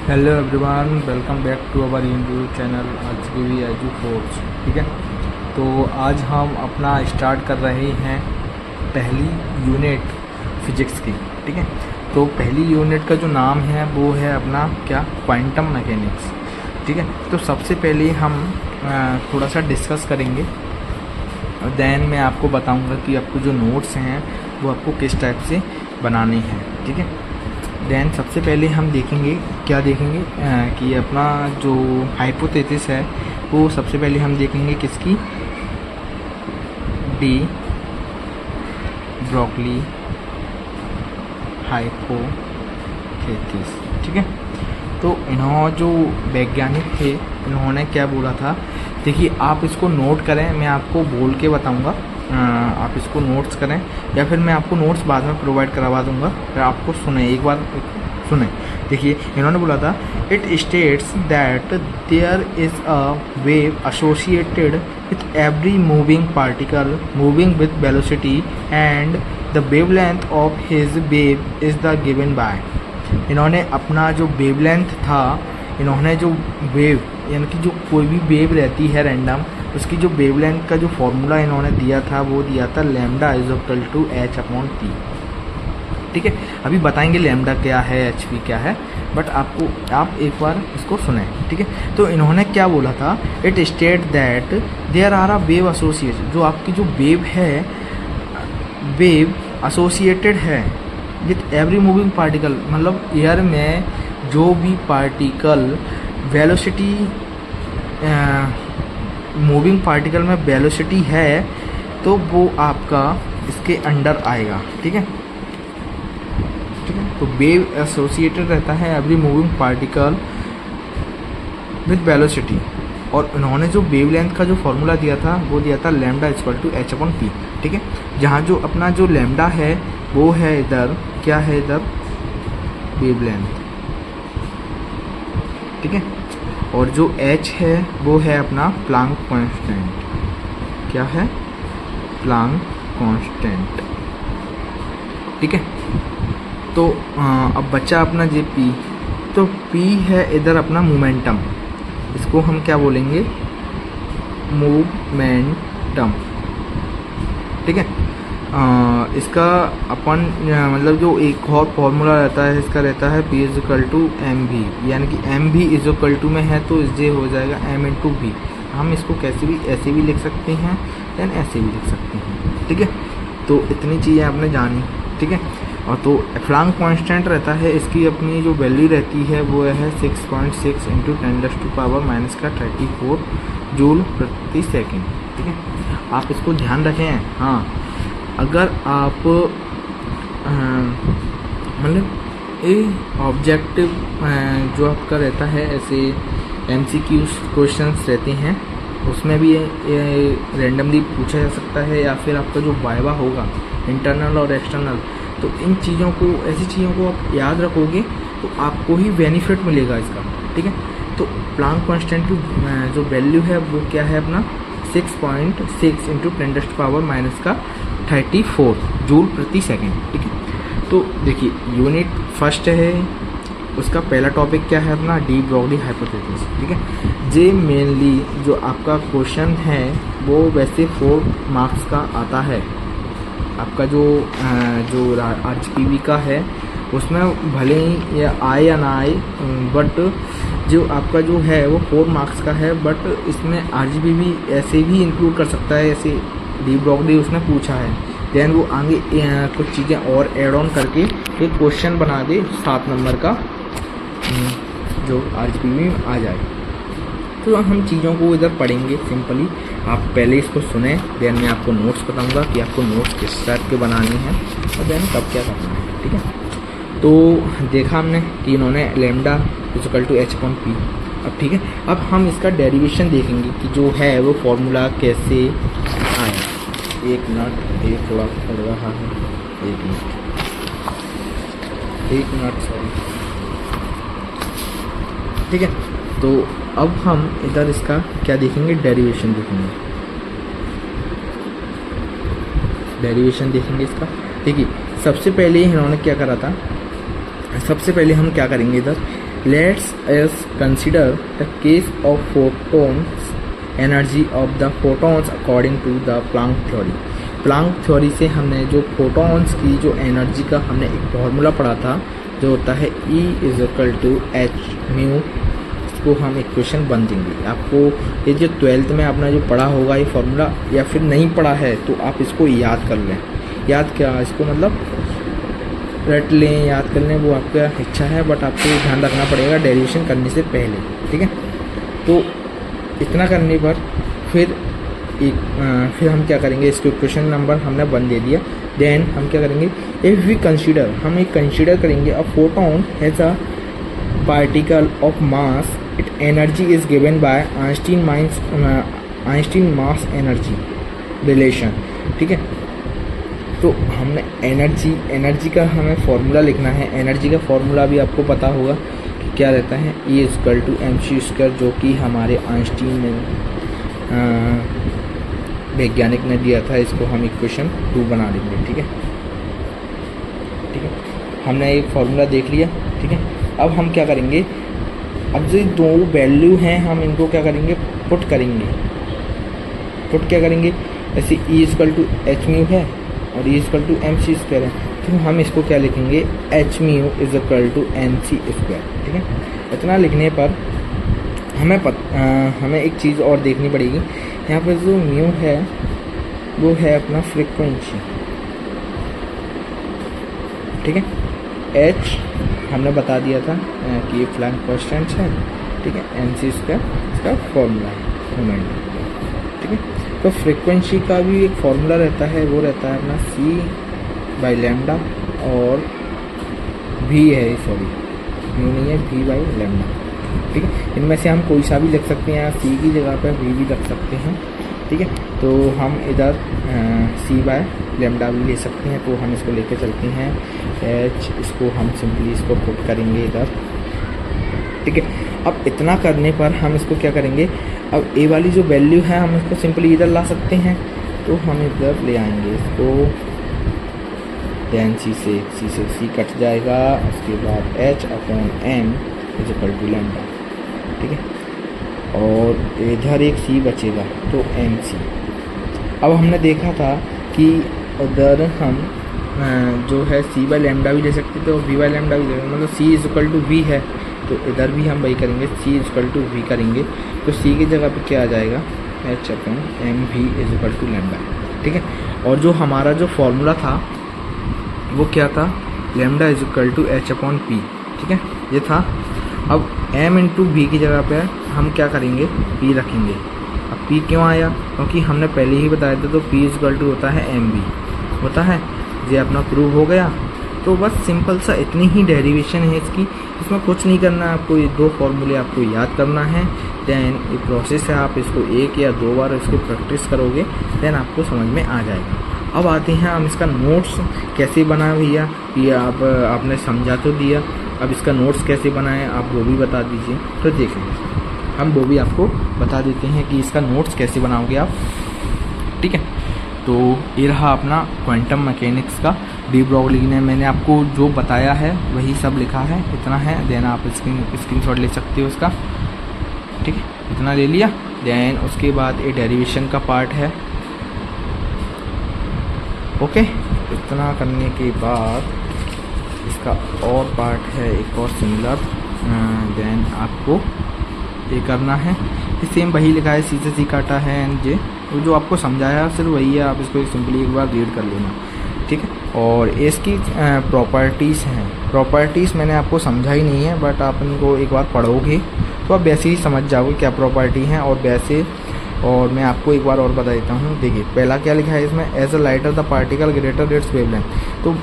Hello everyone, welcome back to our YouTube channel RGPV edu course. ठीक है, तो आज हम अपना स्टार्ट कर रहे हैं पहली यूनिट फिजिक्स की। ठीक है, तो पहली यूनिट का जो नाम है वो है अपना क्या, क्वांटम मैकेनिक्स। ठीक है, तो सबसे पहले हम थोड़ा सा डिस्कस करेंगे, देन मैं आपको बताऊंगा कि आपको जो नोट्स हैं वो आपको किस टाइप से बनाने हैं। ठीक है, देन सबसे पहले हम देखेंगे, क्या देखेंगे कि अपना जो हाइपोथेसिस है वो सबसे पहले हम देखेंगे किसकी, डी ब्रोगली हाइपोथेसिस। ठीक है, तो इन्होंने जो वैज्ञानिक थे इन्होंने क्या बोला था, देखिए आप इसको नोट करें, मैं आपको बोल के बताऊंगा, आप इसको नोट्स करें या फिर मैं आपको नोट्स बाद में प्रोवाइड करवा दूंगा, फिर आपको सुने, एक बार सुने। देखिए इन्होंने बोला था, it states that there is a wave associated with every moving particle moving with velocity and the wavelength of his wave is the given by. इन्होंने अपना जो वेवलेंथ था, इन्होंने जो वेव यानी कि जो कोई भी वेव रहती है रैंडम, उसकी जो वेवलेंथ का जो फॉर्मूला इन्होंने दिया था वो दिया था lambda is equal to h/p। ठीक है, अभी बताएंगे लैम्डा क्या है, hp क्या है, बट आप एक बार इसको सुने। ठीक है, तो इन्होंने क्या बोला था, it state that there are a wave associated, जो आपकी जो वेव है, वेव एसोसिएटेड है विथ एवरी मूविंग पार्टिकल, मतलब एयर में जो भी पार्टिकल वेलोसिटी, मूविंग पार्टिकल में वेलोसिटी है तो वो आपका इसके अंडर आएगा। ठीक है, ठीक है, तो वेव एसोसिएटेड रहता है every moving particle with velocity, और उन्होंने जो वेवलेंथ का जो फॉर्मूला दिया था वो दिया था लैम्डा इक्वल टू h/p। ठीक है, जहाँ जो अपना जो लैम्डा है वो है इधर, क्या है इधर, वेवलेंथ। ठीक है, और जो h है वो है अपना प्लांक कांस्टेंट, क्या है, प्लांक कांस्टेंट। ठीक है, तो अब बच्चा अपना जे p, तो p है इधर अपना मोमेंटम, इसको हम क्या बोलेंगे, मोमेंटम। ठीक है, इसका अपन मतलब जो एक और फॉर्मूला रहता है इसका रहता है p is equal to mv, यानी कि mv इज इक्वल टू में है तो जे हो जाएगा m इंटू v। हम इसको कैसे भी, ऐसे भी लिख सकते हैं, देन ऐसे भी लिख सकते हैं। ठीक है, तो इतनी चीज़ें आपने जानी। ठीक है, और तो प्लांक कांस्टेंट रहता है, इसकी अपनी जो वैल्यू रहती है वो है 6.6 इंटू 10⁻⁻34 जूल प्रति सेकेंड। ठीक है, आप इसको ध्यान रखें। हाँ, अगर आप मतलब ये ऑब्जेक्टिव जो आपका रहता है, ऐसे MCQs क्वेश्चंस रहते हैं, उसमें भी ये रैंडमली पूछा जा सकता है, या फिर आपका जो वाइवा होगा इंटरनल और एक्सटर्नल, तो इन चीज़ों को, ऐसी चीज़ों को आप याद रखोगे तो आपको ही बेनिफिट मिलेगा इसका। ठीक है, तो प्लांक कांस्टेंट की जो वैल्यू है वो क्या है अपना 6.6 इंटू 10⁻⁻34 जूल प्रति सेकेंड। ठीक है, तो देखिए यूनिट फर्स्ट है, उसका पहला टॉपिक क्या है अपना, डी ब्रोगली हाइपोथेसिस। ठीक है, जे मेनली जो आपका क्वेश्चन है वो वैसे 4 मार्क्स का आता है। आपका जो RGPV का है उसमें भले ही ये आए या ना आए, बट जो आपका जो है वो 4 मार्क्स का है, बट इसमें RGPV ऐसे भी इंक्लूड कर सकता है, ऐसे डी ब्रोगली उसने पूछा है, देन वो आगे कुछ चीज़ें और ऐड ऑन करके एक क्वेश्चन बना दे 7 नंबर का, जो RGPV में आ जाए। तो हम चीज़ों को इधर पढ़ेंगे सिंपली, आप पहले इसको सुने, देन मैं आपको नोट्स बताऊंगा कि आपको नोट्स किस टाइप के बनाने हैं और देन कब क्या करना है। ठीक है, तो देखा हमने कि इन्होंने lambda is equal to h/p। अब ठीक है, अब हम इसका डेरिवेशन देखेंगे कि जो है वो फॉर्मूला कैसे आया। एक मिनट, ये थोड़ा पड़ रहा है, एक मिनट सॉरी। ठीक है, तो अब हम इधर इसका क्या देखेंगे, डेरिवेशन देखेंगे, डेरिवेशन देखेंगे इसका। देखिए सबसे पहले इन्होंने क्या करा था, सबसे पहले हम क्या करेंगे इधर let's us consider the case of photons energy of the photons according to the Planck theory. Planck theory से हमने जो फोटॉन्स की जो एनर्जी का हमने एक फॉर्मूला पढ़ा था, जो होता है E = h/μ, इसको हम इक्वेशन बन देंगे। आपको ये जो 12th में आपने जो पढ़ा होगा ये फार्मूला, या फिर नहीं पढ़ा है तो आप इसको याद कर लें। याद क्या, इसको मतलब रट लें, याद कर लें, वो आपका इच्छा है, बट आपको ध्यान रखना पड़ेगा डेरिवेशन करने से पहले, ठीक है। तो इतना करने पर फिर हम क्या करेंगे, इसको इक्वेशन नंबर हमने वन दे दिया। देन हम क्या करेंगे, इफ़ वी कंसीडर, हम एक कंसीडर करेंगे a photon has a particle of mass, it energy is given by Einstein mass energy relation, ठीक है। तो हमने एनर्जी का हमें फॉर्मूला लिखना है। एनर्जी का फॉर्मूला भी आपको पता होगा कि क्या रहता है, E = mc², जो कि हमारे आइंस्टीन ने वैज्ञानिक ने दिया था। इसको हम इक्वेशन 2 बना देंगे, ठीक है। हमने एक फार्मूला देख लिया, ठीक है। अब हम क्या करेंगे, अब जो दो वैल्यू हैं हम इनको क्या करेंगे, पुट करेंगे। पुट क्या करेंगे, ऐसे E = hµ है और E = mc² है, तो हम इसको क्या लिखेंगे, hµ = mc², ठीक है। इतना लिखने पर हमें एक चीज़ और देखनी पड़ेगी। यहाँ पर जो म्यू है वो है अपना फ्रीक्वेंसी, ठीक है। h हमने बता दिया था कि ये प्लैंक कांस्टेंट है, ठीक है। mc² इसका फॉर्मूला है मोमेंट, ठीक है। तो फ्रीक्वेंसी का भी एक फॉर्मूला रहता है, वो रहता है अपना c/λ, और v है, सॉरी म्यू नहीं है, v/λ, ठीक है। इनमें से हम कोई सा भी लिख सकते हैं, c की जगह पर v भी रख सकते हैं, ठीक है। तो हम इधर c/λ भी ले सकते हैं, तो हम इसको लेके चलते हैं h, इसको हम सिंपली इसको पुट करेंगे इधर, ठीक है। अब इतना करने पर हम इसको क्या करेंगे, अब a वाली जो वैल्यू है हम इसको सिंपली इधर ला सकते हैं, तो हम इधर ले आएंगे इसको। दैन c से c कट जाएगा, उसके बाद h/m = λ, ठीक है। और इधर एक c बचेगा, तो mc। अब हमने देखा था कि उधर हम जो है c/λ भी ले सकते थे और v/λ भी ले सकते, मतलब c = v है, तो इधर भी हम वही करेंगे, c = v करेंगे, तो c की जगह पे क्या आ जाएगा, h/mv = λ, ठीक है। और जो हमारा जो फॉर्मूला था वो क्या था, λ = h/p, ठीक है, ये था। अब m × v की जगह पे हम क्या करेंगे, p रखेंगे। अब p क्यों आया, क्योंकि हमने पहले ही बताया था, तो p = होता है mv, होता है। ये अपना प्रूव हो गया। तो बस सिंपल सा इतनी ही डेरिवेशन है इसकी, इसमें कुछ नहीं करना है आपको, ये दो फॉर्मूले आपको याद करना है। दैन ये प्रोसेस है, आप इसको 1 या 2 बार इसको प्रैक्टिस करोगे, देन आपको समझ में आ जाएगा। अब आते हैं हम इसका नोट्स कैसे बनाए भैया, ये आपने समझा तो दिया, अब इसका नोट्स कैसे बनाएं आप वो भी बता दीजिए। तो देखें, हम वो भी आपको बता देते हैं कि इसका नोट्स कैसे बनाओगे आप, ठीक है। तो ये रहा अपना क्वांटम मैकेनिक्स का डी ब्रॉगली ने मैंने आपको जो बताया है वही सब लिखा है, इतना है। देन आप स्क्रीनशॉट ले सकते हो इसका, ठीक है, इतना ले लिया। देन उसके बाद ये डेरिवेशन का पार्ट है, ओके। इतना करने के बाद इसका और पार्ट है एक और सिमिलर, देन आपको ये करना है, सेम वही लिखा है, सी से सी काटा है एंड जे, वो जो आपको समझाया सिर्फ वही है, आप इसको सिंपली एक बार रीड कर लेना, ठीक है। और इसकी प्रॉपर्टीज़ हैं, प्रॉपर्टीज़ मैंने आपको समझा ही नहीं है, बट आप इनको एक बार पढ़ोगे तो आप वैसे ही समझ जाओगे क्या प्रॉपर्टी हैं और वैसे। और मैं आपको एक बार और बता देता हूँ, देखिए पहला क्या लिखा है इसमें, as a lighter the particle greater its wavelength. तो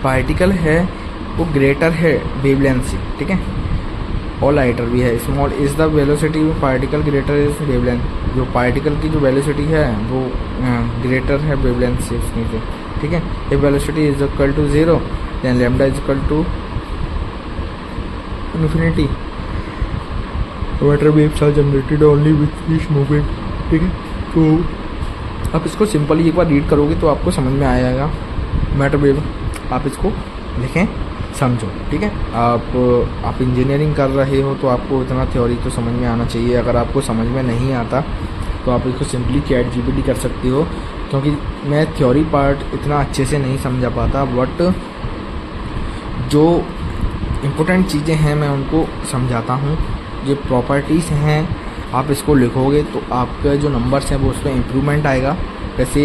पार्टिकल है वो ग्रेटर है वेवलेंथ से, ठीक है, और लाइटर भी है। Small is the velocity particle greater is wavelength, जो पार्टिकल की जो वेलोसिटी है वो ग्रेटर है वेवलेंथ से उसमें से, ठीक है। ये velocity is equal to 0, then lambda is equal to infinity. Water waves are generated only with each movement, ठीक है। तो आप इसको सिंपली एक बार रीड करोगे तो आपको समझ में आ जाएगा। मैटर वेव आप इसको लिखें, समझो, ठीक है। आप इंजीनियरिंग कर रहे हो तो आपको इतना थ्योरी तो समझ में आना चाहिए। अगर आपको समझ में नहीं आता तो आप इसको सिंपली ChatGPT कर सकती हो, क्योंकि मैं थ्योरी पार्ट इतना अच्छे से नहीं समझा पाता, बट जो इम्पोर्टेंट चीज़ें हैं मैं उनको समझाता हूँ। जो प्रॉपर्टीज़ हैं आप इसको लिखोगे तो आपके जो नंबर्स हैं वो उस पर इम्प्रूवमेंट आएगा। जैसे,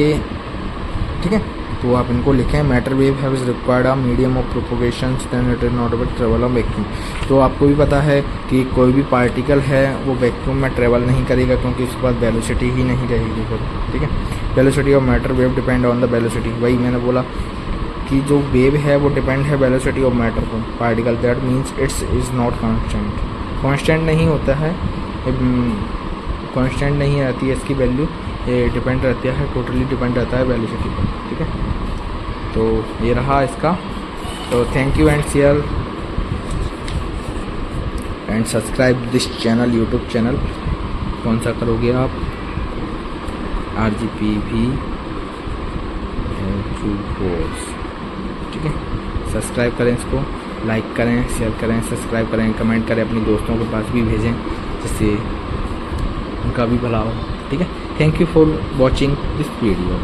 ठीक है, तो आप इनको लिखें। Matter wave have required a medium of propagation then it is not able travel on vacuum. तो आपको भी पता है कि कोई भी पार्टिकल है वो वैक्यूम में ट्रेवल नहीं करेगा, क्योंकि उसके पास वेलोसिटी ही नहीं रहेगी फिर, ठीक है। Velocity of matter wave depend on the velocity, वही मैंने बोला कि जो वेव है वो डिपेंड है वेलोसिटी ऑफ मैटर पर particle, that means it's is not constant. Constant नहीं होता है, कांस्टेंट नहीं रहती है इसकी वैल्यू, ये डिपेंड रहता है, टोटली डिपेंड रहता है वेलोसिटी पर, ठीक है। तो ये रहा इसका। तो thank you and share and subscribe this channel, YouTube channel. कौन सा करोगे आप? RGPV कोर्स, ठीक है। सब्सक्राइब करें इसको, लाइक करें, शेयर करें, सब्सक्राइब करें, कमेंट करें, अपने दोस्तों के पास भी भेजें जिससे उनका भी भला हो, ठीक है। Thank you for watching this video.